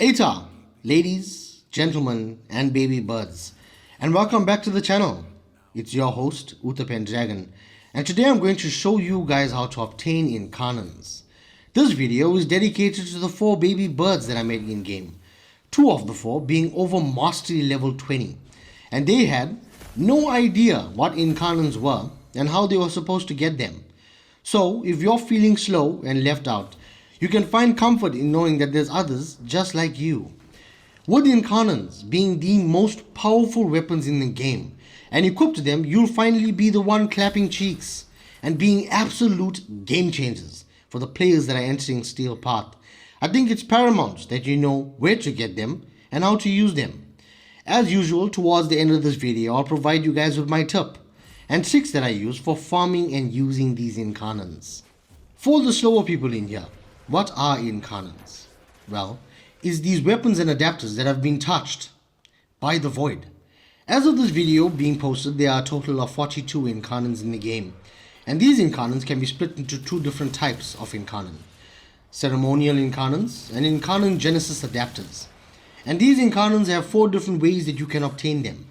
Eta, ladies, gentlemen, and baby birds, and welcome back to the channel. It's your host, Uttapan Dragon, and today I'm going to show you guys how to obtain Incarnons. This video is dedicated to the 4 baby birds that I made in game, 2 of the 4 being over mastery level 20, and they had no idea what Incarnons were and how they were supposed to get them. So if you're feeling slow and left out, you can find comfort in knowing that there's others just like you. With Incarnons being the most powerful weapons in the game, and equipped to them, you'll finally be the one clapping cheeks and being absolute game changers for the players that are entering Steel Path. I think it's paramount that you know where to get them and how to use them. As usual, towards the end of this video, I'll provide you guys with my tip and tricks that I use for farming and using these Incarnons. For the slower people in here, what are Incarnons? Well, it's these weapons and adapters that have been touched by the void. As of this video being posted, there are a total of 42 Incarnons in the game, and these Incarnons can be split into 2 different types of Incarnon: Ceremonial Incarnons and Incarnon Genesis adapters. And these Incarnons have 4 different ways that you can obtain them.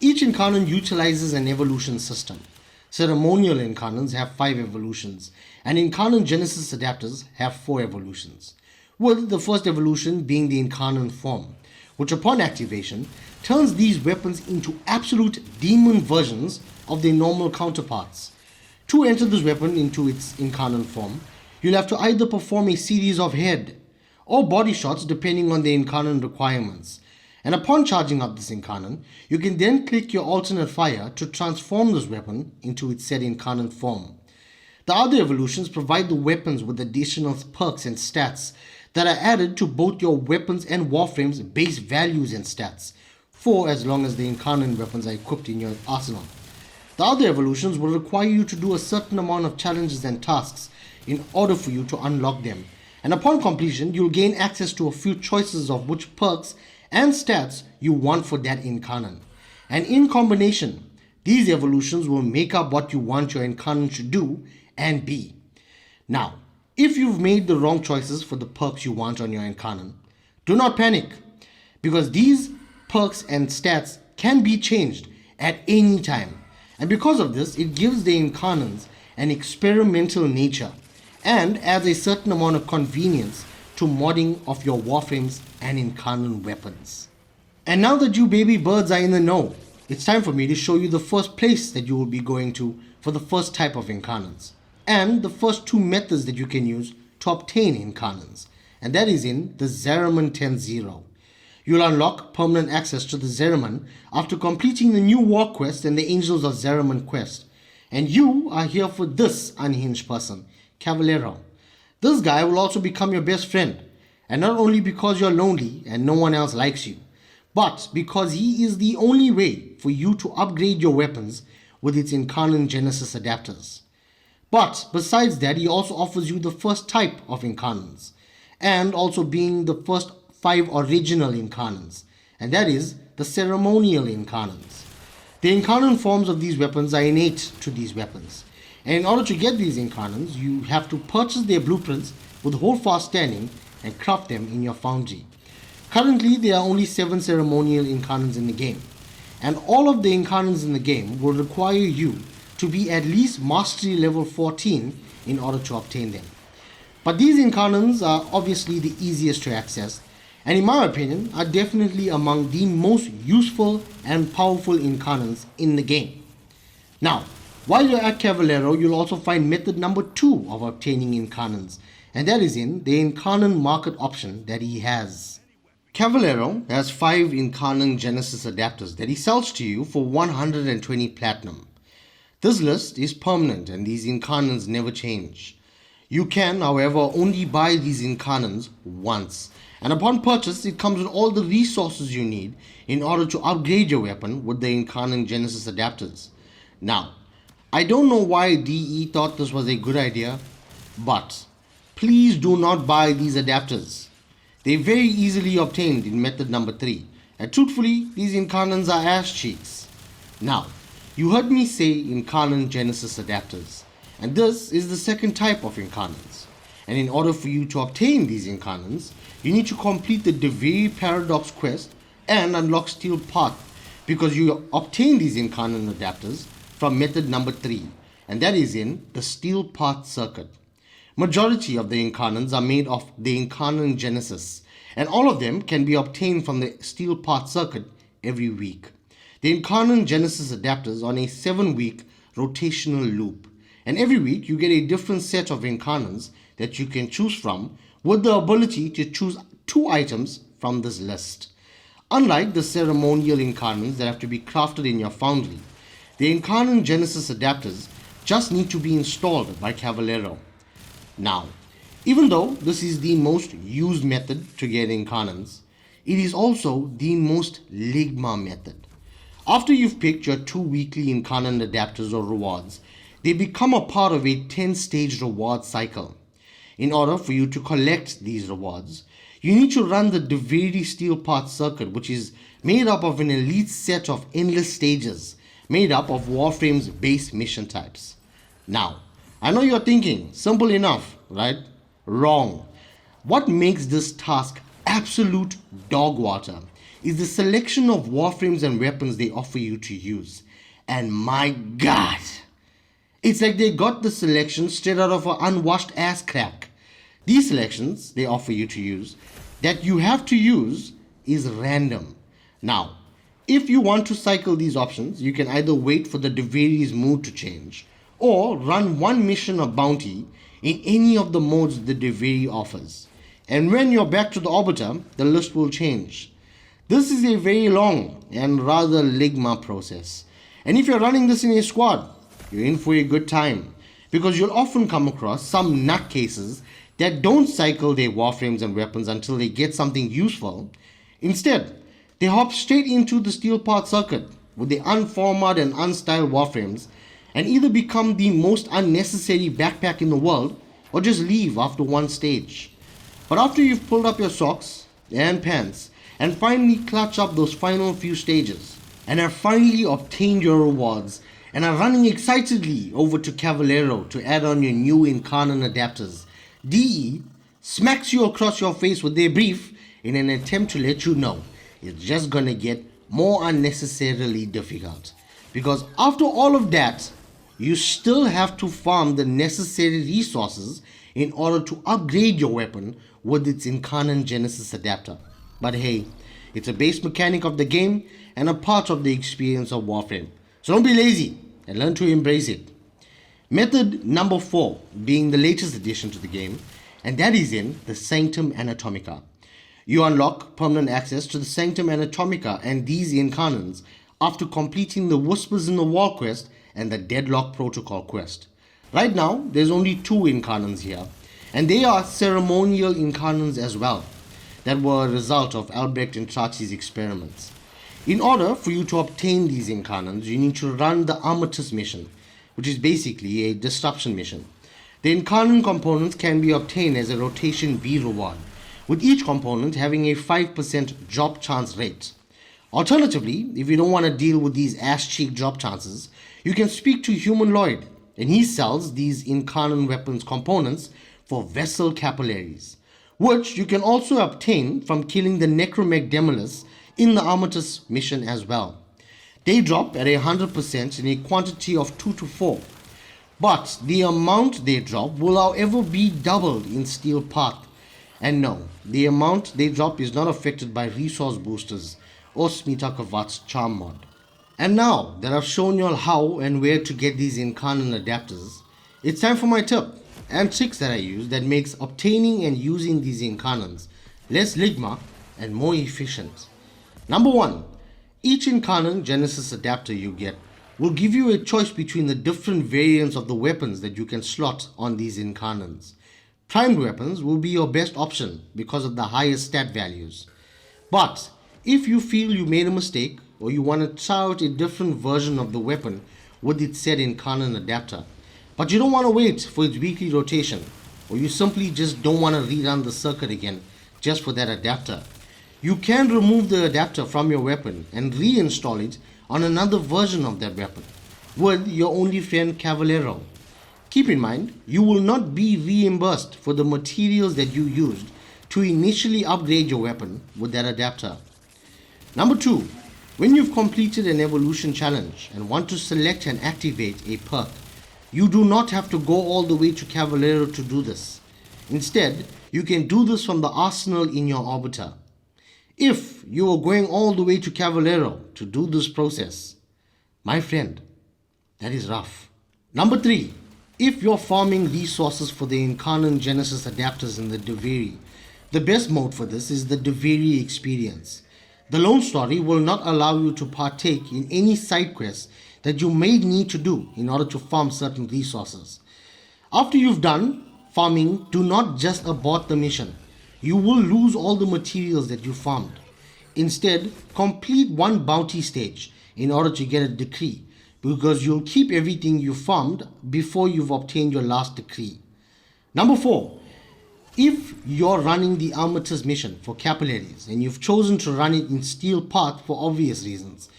Each Incarnon utilizes an evolution system. Ceremonial Incarnons have 5 evolutions, and Incarnon Genesis adapters have 4 evolutions, with the first evolution being the Incarnon form, which upon activation turns these weapons into absolute demon versions of their normal counterparts. To enter this weapon into its Incarnon form, you'll have to either perform a series of head or body shots depending on the Incarnon requirements. And upon charging up this Incarnon, you can then click your alternate fire to transform this weapon into its said Incarnon form. The other evolutions provide the weapons with additional perks and stats that are added to both your weapons and warframes' base values and stats, for as long as the Incarnon weapons are equipped in your arsenal. The other evolutions will require you to do a certain amount of challenges and tasks in order for you to unlock them, and upon completion you'll gain access to a few choices of which perks and stats you want for that Incarnon. And in combination, these evolutions will make up what you want your Incarnon to do and be. Now, if you've made the wrong choices for the perks you want on your Incarnon, do not panic, because these perks and stats can be changed at any time. And because of this, it gives the Incarnons an experimental nature and adds a certain amount of convenience to modding of your warframes and Incarnon weapons. And now that you baby birds are in the know, it's time for me to show you the first place that you will be going to for the first type of Incarnons, and the first 2 methods that you can use to obtain Incarnons, and that is in the Zeraman 10-0. You'll unlock permanent access to the Zeraman after completing the new war quest and the Angels of Zeraman quest, and you are here for this unhinged person, Cavallero. This guy will also become your best friend, and not only because you're lonely and no one else likes you, but because he is the only way for you to upgrade your weapons with its Incarnon Genesis adapters. But besides that, he also offers you the first type of Incarnons, and also being the first 5 original Incarnons, and that is the Ceremonial Incarnons. The Incarnon forms of these weapons are innate to these weapons, and in order to get these Incarnons, you have to purchase their blueprints with Holdfast Standing and craft them in your foundry. Currently, there are only 7 Ceremonial Incarnons in the game, and all of the Incarnons in the game will require you to be at least Mastery level 14 in order to obtain them. But these Incarnons are obviously the easiest to access, and in my opinion are definitely among the most useful and powerful Incarnons in the game. Now, while you're at Cavallero, you'll also find method number 2 of obtaining Incarnons, and that is in the Incarnon market option that he has. Cavallero has 5 Incarnon Genesis adapters that he sells to you for 120 platinum. This list is permanent and these Incarnons never change. You can, however, only buy these Incarnons once, and upon purchase it comes with all the resources you need in order to upgrade your weapon with the Incarnon Genesis adapters. Now, I don't know why DE thought this was a good idea, but please do not buy these adapters. They're very easily obtained in method number 3, and truthfully, these Incarnons are ass cheeks. Now, you heard me say Incarnon Genesis adapters, and this is the second type of Incarnons. And in order for you to obtain these Incarnons, you need to complete the Devere Paradox quest and unlock Steel Path, because you obtain these Incarnon adapters from method number 3, and that is in the Steel Path circuit. Majority of the Incarnons are made of the Incarnon Genesis, and all of them can be obtained from the Steel Path circuit every week. The Incarnon Genesis adapters on a 7-week rotational loop, and every week you get a different set of Incarnons that you can choose from, with the ability to choose 2 items from this list. Unlike the Ceremonial Incarnons that have to be crafted in your foundry, the Incarnon Genesis adapters just need to be installed by Cavallero. Now, even though this is the most used method to get Incarnons, it is also the most Ligma method. After you've picked your 2 weekly Incarnon adapters or rewards, they become a part of a 10-stage reward cycle. In order for you to collect these rewards, you need to run the Devere Steel Path circuit, which is made up of an elite set of endless stages, made up of Warframe's base mission types. Now, I know you're thinking, simple enough, right? Wrong. What makes this task absolute dog water is the selection of Warframes and weapons they offer you to use. And my god, it's like they got the selection straight out of an unwashed ass crack. These selections they offer you to use, that you have to use, is random. Now, if you want to cycle these options, you can either wait for the Devere's mood to change, or run one mission or bounty in any of the modes the Devere offers. And when you're back to the Orbiter, the list will change. This is a very long and rather Ligma process. And if you're running this in a squad, you're in for a good time, because you'll often come across some nutcases that don't cycle their Warframes and weapons until they get something useful. Instead, they hop straight into the Steel Path circuit with the unformatted and unstyled Warframes, and either become the most unnecessary backpack in the world, or just leave after one stage. But after you've pulled up your socks and pants, and finally clutch up those final few stages, and have finally obtained your rewards, and are running excitedly over to Cavallero to add on your new Incarnon adapters, DE smacks you across your face with their brief in an attempt to let you know it's just gonna get more unnecessarily difficult. Because after all of that, you still have to farm the necessary resources in order to upgrade your weapon with its Incarnon Genesis adapter. But hey, it's a base mechanic of the game and a part of the experience of Warframe. So don't be lazy and learn to embrace it. Method number 4 being the latest addition to the game, and that is in the Sanctum Anatomica. You unlock permanent access to the Sanctum Anatomica and these Incarnons after completing the Whispers in the Wall quest and the Deadlock Protocol quest. Right now, there's only 2 Incarnons here, and they are Ceremonial Incarnons as well, that were a result of Albrecht and Trachi's experiments. In order for you to obtain these Incarnons, you need to run the Armistice mission, which is basically a disruption mission. The Incarnon components can be obtained as a rotation B reward, with each component having a 5% drop chance rate. Alternatively, if you don't want to deal with these ass-cheek drop chances, you can speak to Human Lloyd, and he sells these Incarnon weapons components for vessel capillaries, which you can also obtain from killing the Necromech Demolus in the Armistice mission as well. They drop at 100% in a quantity of 2 to 4, but the amount they drop will however be doubled in Steel Path. And no, the amount they drop is not affected by resource boosters or Smitakavat's charm mod. And now that I've shown you all how and where to get these Incarnon adapters, it's time for my tip and tricks that I use that makes obtaining and using these Incarnons less Ligma and more efficient. Number 1. Each Incarnon Genesis adapter you get will give you a choice between the different variants of the weapons that you can slot on these Incarnons. Primed weapons will be your best option because of the highest stat values. But if you feel you made a mistake, or you want to try out a different version of the weapon with its said Incarnon adapter, but you don't want to wait for its weekly rotation, or you simply just don't want to rerun the circuit again just for that adapter, you can remove the adapter from your weapon and reinstall it on another version of that weapon with your only friend Cavallero. Keep in mind, you will not be reimbursed for the materials that you used to initially upgrade your weapon with that adapter. Number 2, when you've completed an evolution challenge and want to select and activate a perk, you do not have to go all the way to Cavallero to do this. Instead, you can do this from the arsenal in your orbiter. If you are going all the way to Cavallero to do this process, my friend, that is rough. Number 3, if you're farming resources for the Incarnon Genesis adapters in the Deveri, the best mode for this is the Deveri experience. The lone story will not allow you to partake in any side quests that you may need to do in order to farm certain resources. After you've done farming, do not just abort the mission. You will lose all the materials that you farmed. Instead, complete one bounty stage in order to get a decree, because you'll keep everything you farmed before you've obtained your last decree. Number 4, if you're running the Armitage mission for capillaries and you've chosen to run it in Steel Path for obvious reasons,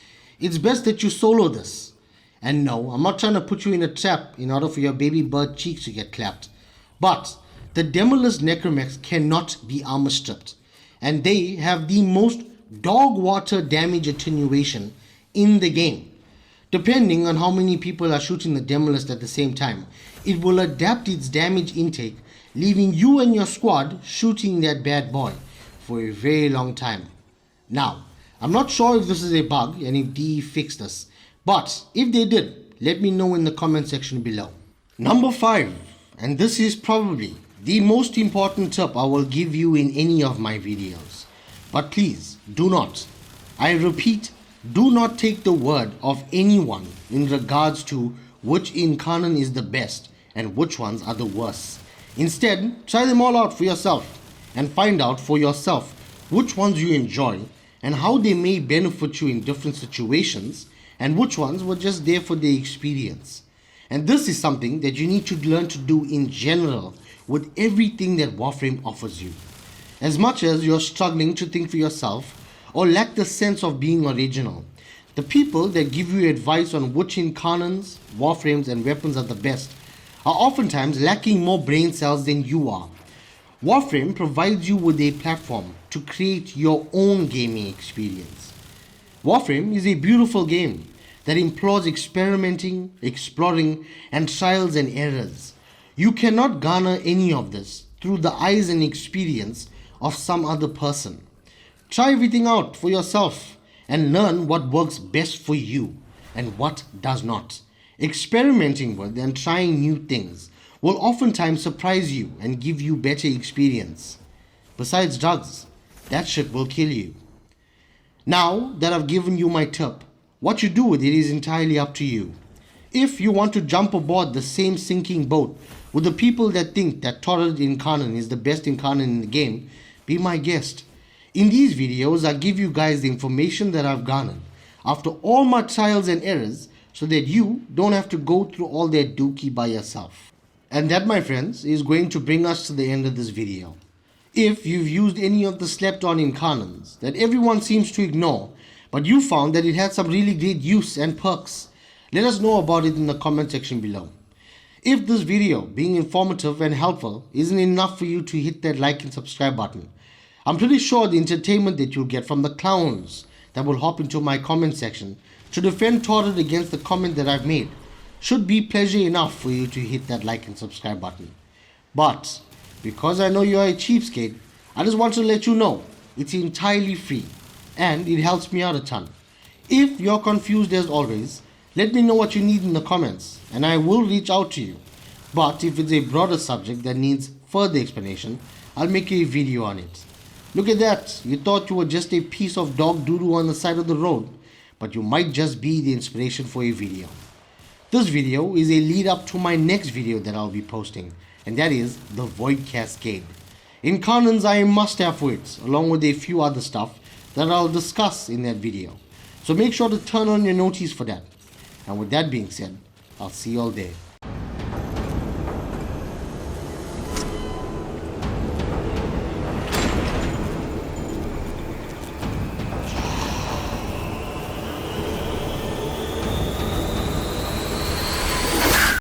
it's best that you solo this. And no, I'm not trying to put you in a trap in order for your baby bird cheeks to get clapped. But the Demolist Necromechs cannot be armor stripped, and they have the most dog water damage attenuation in the game. Depending on how many people are shooting the Demolist at the same time, it will adapt its damage intake, leaving you and your squad shooting that bad boy for a very long time. Now, I'm not sure if this is a bug and if DE fixed this, but if they did, let me know in the comment section below. Number 5, and this is probably the most important tip I will give you in any of my videos. But please, do not, I repeat, do not take the word of anyone in regards to which Incarnon is the best and which ones are the worst. Instead, try them all out for yourself and find out for yourself which ones you enjoy and how they may benefit you in different situations, and which ones were just there for the experience. And this is something that you need to learn to do in general with everything that Warframe offers you. As much as you're struggling to think for yourself or lack the sense of being original, the people that give you advice on which Incarnons, Warframes and weapons are the best are oftentimes lacking more brain cells than you are. Warframe provides you with a platform to create your own gaming experience. Warframe is a beautiful game that implores experimenting, exploring, and trials and errors. You cannot garner any of this through the eyes and experience of some other person. Try everything out for yourself and learn what works best for you and what does not. Experimenting with and trying new things will oftentimes surprise you and give you better experience. Besides drugs, that shit will kill you. Now that I've given you my tip, what you do with it is entirely up to you. If you want to jump aboard the same sinking boat with the people that think that To Obtain Incarnons is the best Incarnon in the game, be my guest. In these videos, I give you guys the information that I've garnered after all my trials and errors, so that you don't have to go through all that dookie by yourself. And that, my friends, is going to bring us to the end of this video. If you've used any of the slept on Incarnons that everyone seems to ignore, but you found that it had some really great use and perks, let us know about it in the comment section below. If this video, being informative and helpful, isn't enough for you to hit that like and subscribe button, I'm pretty sure the entertainment that you'll get from the clowns that will hop into my comment section to defend Torrid against the comment that I've made should be pleasure enough for you to hit that like and subscribe button. But because I know you're a cheapskate, I just want to let you know it's entirely free and it helps me out a ton. If you're confused as always, let me know what you need in the comments and I will reach out to you. But if it's a broader subject that needs further explanation, I'll make a video on it. Look at that, you thought you were just a piece of dog doo-doo on the side of the road, but you might just be the inspiration for a video. This video is a lead up to my next video that I'll be posting, and that is the Void Cascade. Incarnons are a must-have for it, along with a few other stuff that I'll discuss in that video. So make sure to turn on your notice for that. And with that being said, I'll see you all there.